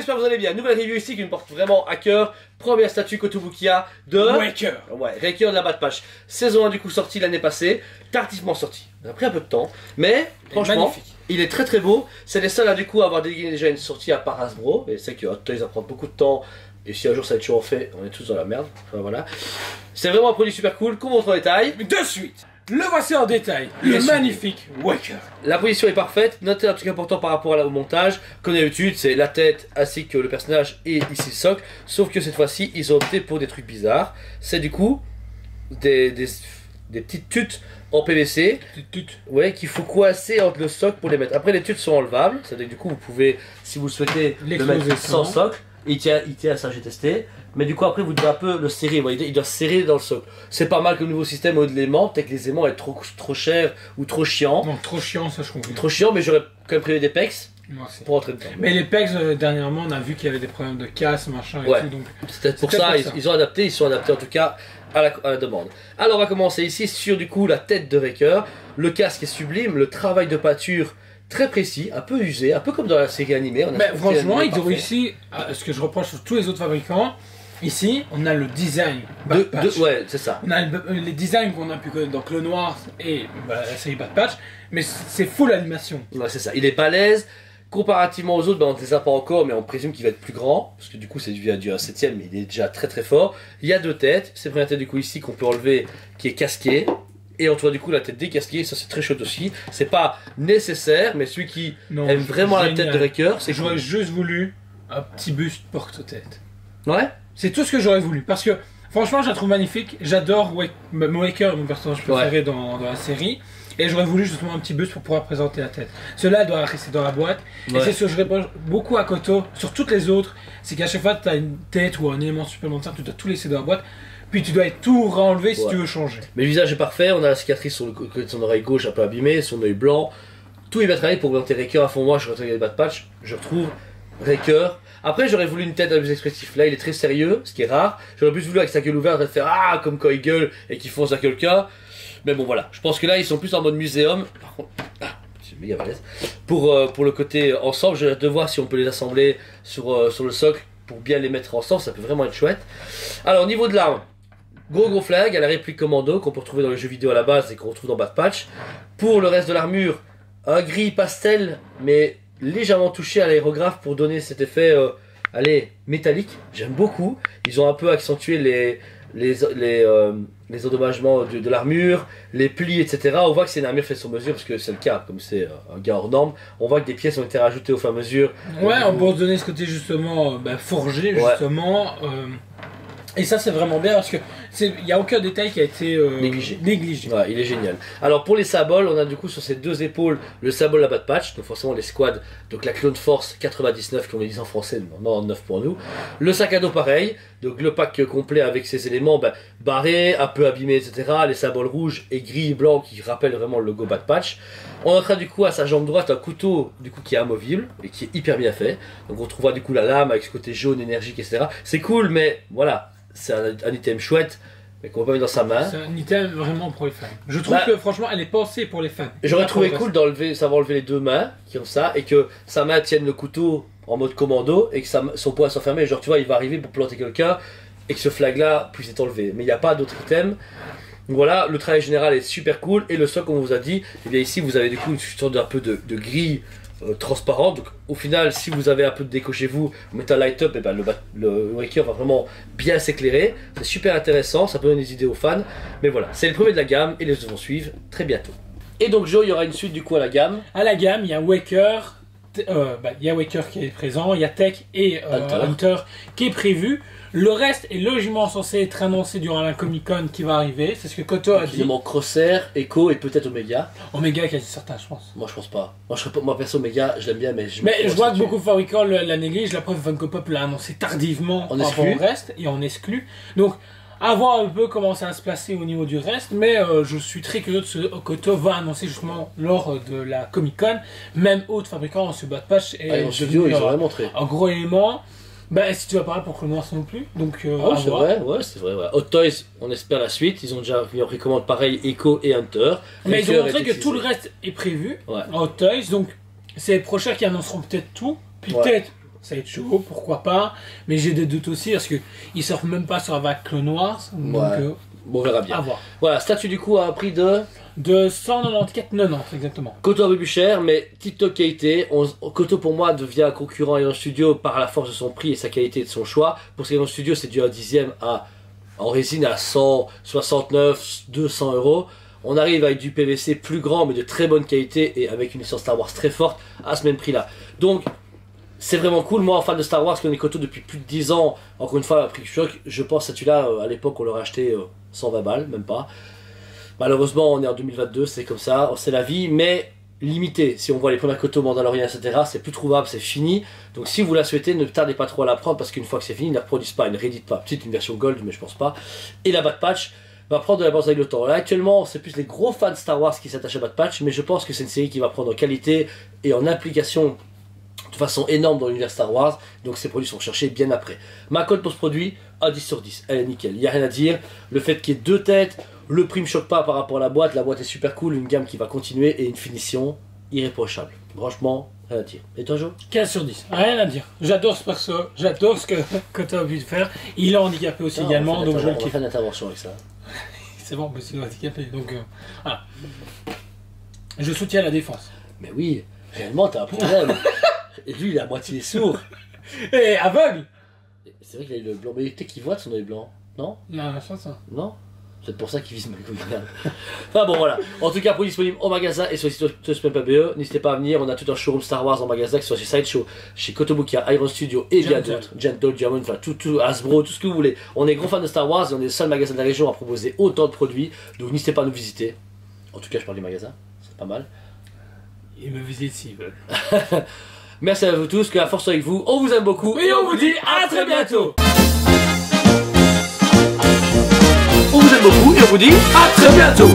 j'espère que vous allez bien. Nouvelle review ici qui me porte vraiment à cœur. Première statue Kotobukiya de... Waker. Ouais, Raker de la Bad Patch. Saison 1 du coup sortie l'année passée. Tardivement sorti. Ça a pris un peu de temps. Mais, franchement, magnifique. Il est très très beau. C'est les seuls à du coup avoir déguisé déjà une sortie à part Hasbro. Et c'est que Hot Toys va prendre beaucoup de temps. Et si un jour ça va être toujours fait, on est tous dans la merde. Enfin voilà. C'est vraiment un produit super cool qu'on montre en détail. De suite, le voici en détail. Le magnifique Waker. La position est parfaite. Notez un truc important par rapport au montage. Comme d'habitude, c'est la tête ainsi que le personnage et ici le socle. Sauf que cette fois-ci, ils ont opté pour des trucs bizarres. C'est du coup des petites tutes en PVC. Ouais, qu'il faut coincer entre le socle pour les mettre. Après, les tutes sont enlevables. C'est-à-dire que du coup, vous pouvez, si vous le souhaitez, le mettre sans socle. Il tient à ça, j'ai testé. Mais du coup, après, vous devez un peu le serrer. Vous voyez, il doit serrer dans le socle. C'est pas mal comme nouveau système au de l'aimant. Peut-être que les aimants sont trop chers ou trop chiants. Non, trop chiant, ça je comprends. Trop chiant, mais j'aurais quand même prévu des pecs pour entrer dedans. Mais les pecs, dernièrement, on a vu qu'il y avait des problèmes de casse, machin et tout. Donc... C'est peut-être pour ça, ils ont adapté. Ils sont adaptés en tout cas à la demande. Alors, on va commencer ici sur du coup la tête de Raker. Le casque est sublime. Le travail de peinture très précis, un peu usé, un peu comme dans la série animée. Mais franchement, ils ont réussi, ce que je reproche sur tous les autres fabricants, ici, on a le design. Ouais, c'est ça. On a les designs qu'on a pu connaître dans Clone Wars et la série Bad Patch, mais c'est full animation. Ouais, c'est ça. Il est balèze. Comparativement aux autres, on ne les a pas encore, mais on présume qu'il va être plus grand, parce que du coup c'est du 7ème, mais il est déjà très très fort. Il y a deux têtes. C'est la première tête du coup ici qu'on peut enlever, qui est casquée. Et on voit du coup la tête décasquée, ça c'est très chouette aussi. C'est pas nécessaire, mais celui qui aime vraiment la tête de Raker, c'est que j'aurais juste voulu un petit buste porte-tête. Ouais. C'est tout ce que j'aurais voulu, parce que franchement je la trouve magnifique. J'adore Waker, mon personnage préféré dans la série. Et j'aurais voulu justement un petit buste pour pouvoir présenter la tête. Cela doit rester dans la boîte. Ouais. Et c'est ce que je reproche beaucoup à Koto, sur toutes les autres, c'est qu'à chaque fois que tu as une tête ou un élément supplémentaire, tu dois tout laisser dans la boîte. Puis tu dois tout renlever si tu veux changer. Mais le visage est parfait, on a la cicatrice sur le côté de son oreille gauche un peu abîmée, son œil blanc. Tout est bien travaillé pour présenter Raker à fond. Moi, je retrouve les Bad Patch, je retrouve Raker. Après, j'aurais voulu une tête un peu plus expressive. Là, il est très sérieux, ce qui est rare. J'aurais plus voulu avec sa gueule ouverte faire ah comme quand il gueule et qu'il fonce à quelqu'un. Mais bon, voilà. Je pense que là, ils sont plus en mode muséum. Par contre, c'est méga balèze. Pour le côté ensemble, je vais de voir si on peut les assembler sur le socle pour bien les mettre ensemble. Ça peut vraiment être chouette. Alors, au niveau de l'arme. Gros flag à la réplique commando qu'on peut retrouver dans les jeux vidéo à la base et qu'on retrouve dans Bad Patch. Pour le reste de l'armure, un gris pastel mais légèrement touché à l'aérographe pour donner cet effet métallique. J'aime beaucoup. Ils ont un peu accentué les endommagements de l'armure, les plis, etc. On voit que c'est une armure faite sur mesure parce que c'est le cas, comme c'est un gars hors norme. On voit que des pièces ont été rajoutées au fur et à mesure. Ouais, on peut se donner ce côté justement forgé, justement. Et ça c'est vraiment bien parce que il n'y a aucun détail qui a été négligé. Ouais, il est génial. Alors pour les sabots, on a du coup sur ces deux épaules le sabot la Bad Patch, donc forcément les squads, donc la Clone Force 99 comme on les dit en français, non 9 pour nous. Le sac à dos pareil, donc le pack complet avec ses éléments barrés, un peu abîmés, etc. Les sabots rouges et gris et blancs qui rappellent vraiment le logo Bad Patch. On notera du coup à sa jambe droite un couteau du coup qui est amovible et qui est hyper bien fait. Donc on trouvera du coup la lame avec ce côté jaune énergique, etc. C'est cool, mais voilà. C'est un item chouette, mais qu'on va pas mettre dans sa main. C'est un item vraiment pour les fans. Je trouve que franchement, elle est pensée pour les fans. J'aurais trouvé cool savoir enlever les deux mains, qui ont ça, et que sa main tienne le couteau en mode commando, et que son poing soit fermé. Genre, tu vois, il va arriver pour planter quelqu'un, et que ce flag-là puisse être enlevé. Mais il n'y a pas d'autre item. Donc voilà, le travail général est super cool, et le socle, comme on vous a dit, et bien ici, vous avez du coup une sorte d'un peu de grille transparente. Donc au final, si vous avez un peu de déco chez vous, vous mettez un light up, et le Waker va vraiment bien s'éclairer. C'est super intéressant, ça peut donner des idées aux fans. Mais voilà, c'est le premier de la gamme et les autres vont suivre très bientôt. Et donc Joe, il y aura une suite du coup à la gamme. À la gamme, il y a Waker, qui est présent, il y a Tech et Hunter qui est prévu. Le reste est logiquement censé être annoncé durant la Comic Con qui va arriver. C'est ce que Koto a dit. Il manque Crosshair, Echo et peut-être Omega. Omega quasi certain, je pense. Moi je pense pas. Moi perso Omega, je l'aime bien, mais je vois que beaucoup de fabricants la négligent. La preuve, Funko Pop l'a annoncé tardivement par rapport au reste et on exclut. Donc à voir un peu comment ça va se placer au niveau du reste, mais je suis très curieux de ce que Koto va annoncer justement lors de la Comic Con. Même autres fabricants, ce Bad Patch est devenu un gros élément. Si tu vas parler pour Clone Wars non plus, donc c'est vrai, c'est vrai. Hot Toys, on espère la suite. Ils ont déjà mis en précommande pareil Echo et Hunter. Mais ils ont montré que tout le reste est prévu en Hot Toys, donc c'est les prochains qui annonceront peut-être tout. Puis peut-être ça va être chaud, pourquoi pas. Mais j'ai des doutes aussi parce qu'ils surfent même pas sur la vague Clone Wars. Donc, bon, on verra bien. À voir. Voilà, statut du coup à un prix de 194,90 exactement. Koto un peu plus cher, mais TikTok qualité. Koto pour moi devient concurrent Iron Studio par la force de son prix et sa qualité et de son choix. Pour ce Iron Studio, c'est dû à 1/10 en résine à 169, 200 euros. On arrive avec du PVC plus grand mais de très bonne qualité et avec une licence Star Wars très forte à ce même prix là. Donc c'est vraiment cool. Moi en fan de Star Wars qui connais Koto depuis plus de 10 ans, encore une fois à prix choc, je pense à celui-là à l'époque on l'aurait acheté 120 balles, même pas. Malheureusement on est en 2022, c'est comme ça, c'est la vie, mais limité. Si on voit les premières Koto Mandalorian etc, c'est plus trouvable, c'est fini. Donc si vous la souhaitez, ne tardez pas trop à la prendre parce qu'une fois que c'est fini, ils ne la reproduisent pas, ils ne rééditent pas. Peut-être une version gold mais je pense pas. Et la Bad Patch va prendre de l'avance avec le temps. Là actuellement c'est plus les gros fans de Star Wars qui s'attachent à Bad Patch, mais je pense que c'est une série qui va prendre en qualité et en implication de façon énorme dans l'univers Star Wars, donc ces produits sont recherchés bien après. Ma cote post-produit à 10 sur 10, elle est nickel, il n'y a rien à dire. Le fait qu'il y ait 2 têtes, le prix me choque pas par rapport à la boîte est super cool, une gamme qui va continuer et une finition irréprochable. Franchement, rien à dire. Et toi Jo? 15 sur 10, rien à dire. J'adore ce perso, j'adore ce que tu as envie de faire. Il est handicapé aussi également, donc je le kiffe. On va faire une intervention avec ça. C'est bon, mais c'est handicapé, donc voilà. Je soutiens la défense. Mais oui, réellement t'as un problème. Et lui il est à moitié sourd. Et aveugle. C'est vrai qu'il a eu le blanc, mais peut-être qu'il voit de son œil blanc, non? Non, je pense ça. Non? C'est pour ça qu'il vise mal. Enfin bon voilà. En tout cas, produit disponible au magasin et sur le site tospem.be. N'hésitez pas à venir. On a tout un showroom Star Wars en magasin, que ce soit chez Sideshow, chez Kotobukiya, Iron Studio et bien d'autres. Gentle, German, enfin tout, Hasbro, tout ce que vous voulez. On est gros fans de Star Wars et on est le seul magasin de la région à proposer autant de produits. Donc n'hésitez pas à nous visiter. En tout cas, je parle du magasin. C'est pas mal. Ils me visitent s'ils veulent. Merci à vous tous. Que la force soit avec vous. On vous aime beaucoup et on vous dit à très bientôt. On vous aime beaucoup et on vous dit à très bientôt.